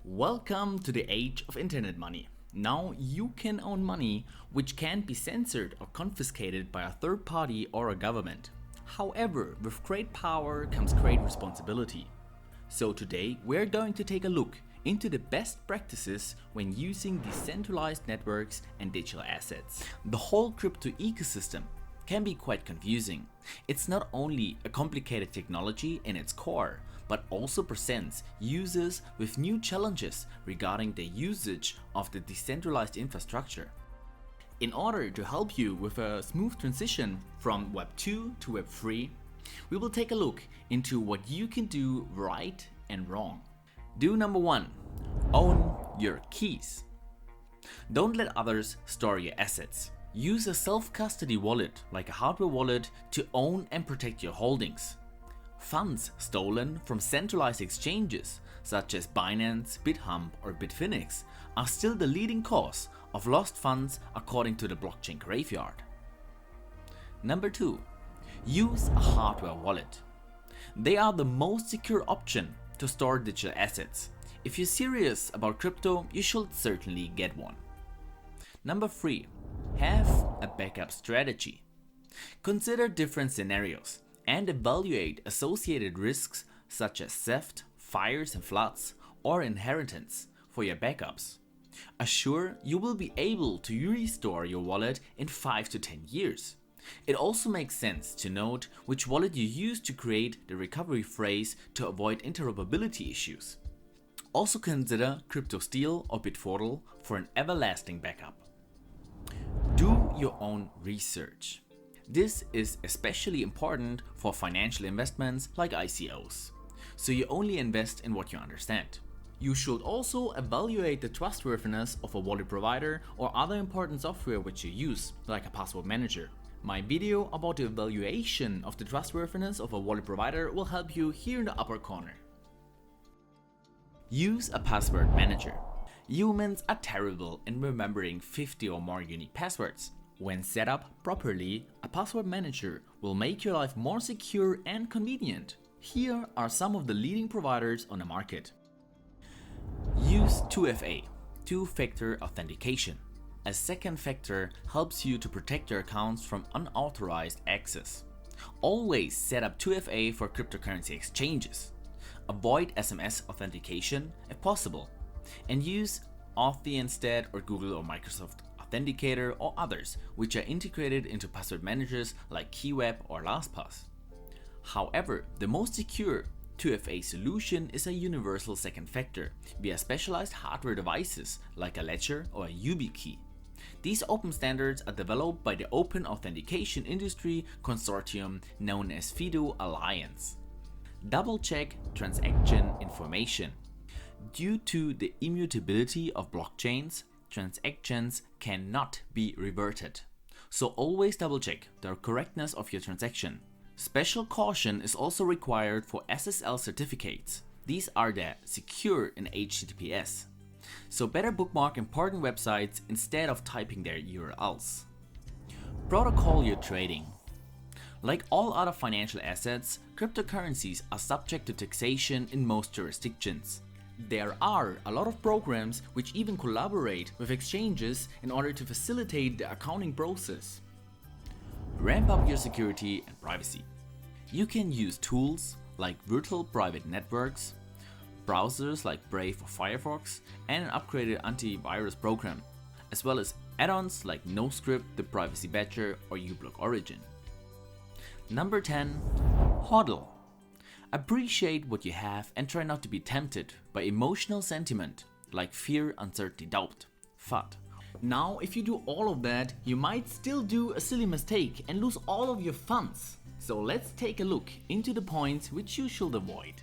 Welcome to the age of internet money. Now you can own money which can't be censored or confiscated by a third party or a government. However, with great power comes great responsibility. So today we're going to take a look into the best practices when using decentralized networks and digital assets. The whole crypto ecosystem can be quite confusing. It's not only a complicated technology in its core, but also presents users with new challenges regarding the usage of the decentralized infrastructure. In order to help you with a smooth transition from Web 2 to Web 3, we will take a look into what you can do right and wrong. Do number 1. Own your keys. Don't let others store your assets. Use a self-custody wallet, like a hardware wallet, to own and protect your holdings. Funds stolen from centralized exchanges, such as Binance, BitHump or Bitfinex, are still the leading cause of lost funds according to the blockchain graveyard. Number 2. Use a hardware wallet. They are the most secure option to store digital assets. If you're serious about crypto, you should certainly get one. Number 3. Have a backup strategy. Consider different scenarios and evaluate associated risks such as theft, fires and floods, or inheritance for your backups. Assure you will be able to restore your wallet in 5 to 10 years. It also makes sense to note which wallet you use to create the recovery phrase to avoid interoperability issues. Also consider CryptoSteel or Bitfortal for an everlasting backup. Do your own research. This is especially important for financial investments like ICOs, so you only invest in what you understand. You should also evaluate the trustworthiness of a wallet provider or other important software which you use, like a password manager. My video about the evaluation of the trustworthiness of a wallet provider will help you here in the upper corner. Use a password manager. Humans are terrible in remembering 50 or more unique passwords. When set up properly, a password manager will make your life more secure and convenient. Here are some of the leading providers on the market. Use 2FA, two-factor authentication. A second factor helps you to protect your accounts from unauthorized access. Always set up 2FA for cryptocurrency exchanges. Avoid SMS authentication if possible, and use Authy instead, or Google or Microsoft Authenticator or others which are integrated into password managers like KeyWeb or LastPass. However, the most secure 2FA solution is a universal second factor via specialized hardware devices like a ledger or a YubiKey. These open standards are developed by the Open Authentication Industry Consortium known as FIDO Alliance. Double check transaction information. Due to the immutability of blockchains, transactions cannot be reverted. So always double check the correctness of your transaction. Special caution is also required for SSL certificates. These are the secure in HTTPS. So better bookmark important websites instead of typing their URLs. Protocol you're trading. Like all other financial assets, cryptocurrencies are subject to taxation in most jurisdictions. There are a lot of programs which even collaborate with exchanges in order to facilitate the accounting process. Ramp up your security and privacy. You can use tools like virtual private networks, browsers like Brave or Firefox, and an upgraded antivirus program, as well as add-ons like NoScript, the Privacy Badger, or uBlock Origin. Number 10. HODL. Appreciate what you have and try not to be tempted by emotional sentiment like fear, uncertainty, doubt, FUD. Now, if you do all of that, you might still do a silly mistake and lose all of your funds. So let's take a look into the points which you should avoid.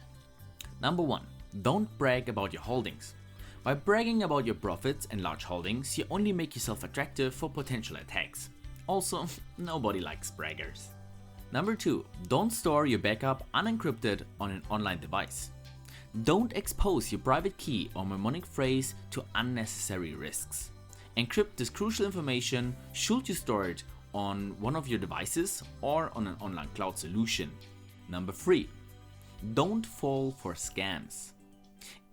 Number 1. Don't brag about your holdings. By bragging about your profits and large holdings, you only make yourself attractive for potential attacks. Also, nobody likes braggers. Number 2. Don't store your backup unencrypted on an online device. Don't expose your private key or mnemonic phrase to unnecessary risks. Encrypt this crucial information should you store it on one of your devices or on an online cloud solution. Number 3. Don't fall for scams.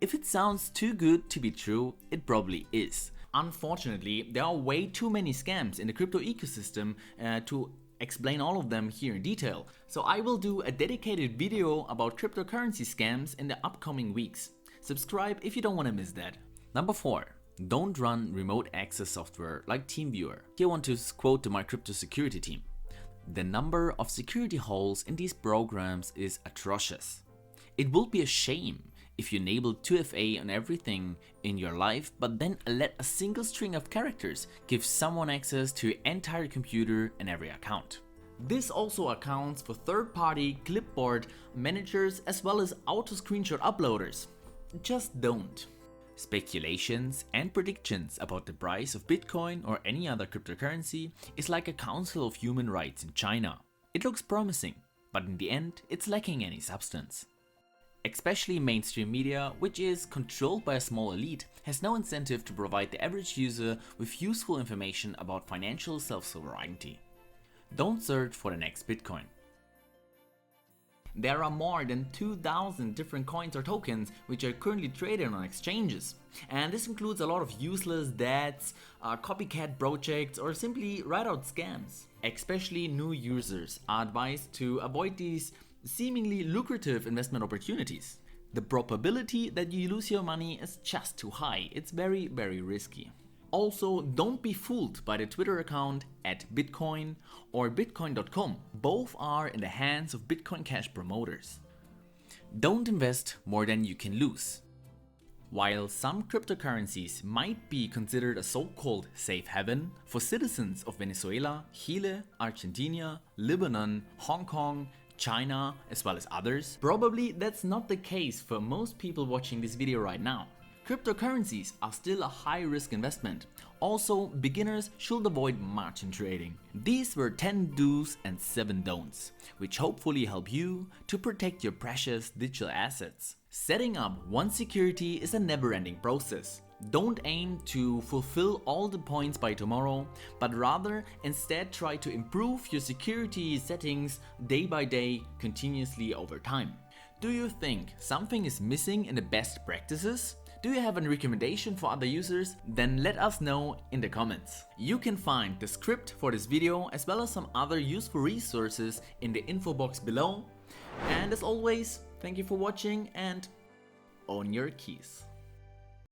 If it sounds too good to be true, it probably is. Unfortunately, there are way too many scams in the crypto ecosystem to explain all of them here in detail. So I will do a dedicated video about cryptocurrency scams in the upcoming weeks. Subscribe if you don't want to miss that. Number 4. Don't run remote access software like TeamViewer. Here I want to quote to my crypto security team. The number of security holes in these programs is atrocious. It will be a shame if you enable 2FA on everything in your life, but then let a single string of characters give someone access to your entire computer and every account. This also accounts for third-party clipboard managers as well as auto screenshot uploaders. Just don't. Speculations and predictions about the price of Bitcoin or any other cryptocurrency is like a council of human rights in China. It looks promising, but in the end it's lacking any substance. Especially mainstream media, which is controlled by a small elite, has no incentive to provide the average user with useful information about financial self-sovereignty. Don't search for the next Bitcoin. There are more than 2,000 different coins or tokens which are currently traded on exchanges. And this includes a lot of useless DATs, copycat projects or simply write-out scams. Especially new users are advised to avoid these seemingly lucrative investment opportunities. The probability that you lose your money is just too high. It's very, very risky. Also, don't be fooled by the Twitter account @Bitcoin or Bitcoin.com. Both are in the hands of Bitcoin Cash promoters. Don't invest more than you can lose. While some cryptocurrencies might be considered a so-called safe haven for citizens of Venezuela, Chile, Argentina, Lebanon, Hong Kong, China, as well as others, probably that's not the case for most people watching this video right now. Cryptocurrencies are still a high-risk investment. Also, beginners should avoid margin trading. These were 10 do's and 7 don'ts, which hopefully help you to protect your precious digital assets. Setting up one security is a never-ending process. Don't aim to fulfill all the points by tomorrow, but rather instead try to improve your security settings day by day, continuously over time. Do you think something is missing in the best practices? Do you have a recommendation for other users? Then let us know in the comments. You can find the script for this video as well as some other useful resources in the info box below. And as always, thank you for watching and own your keys.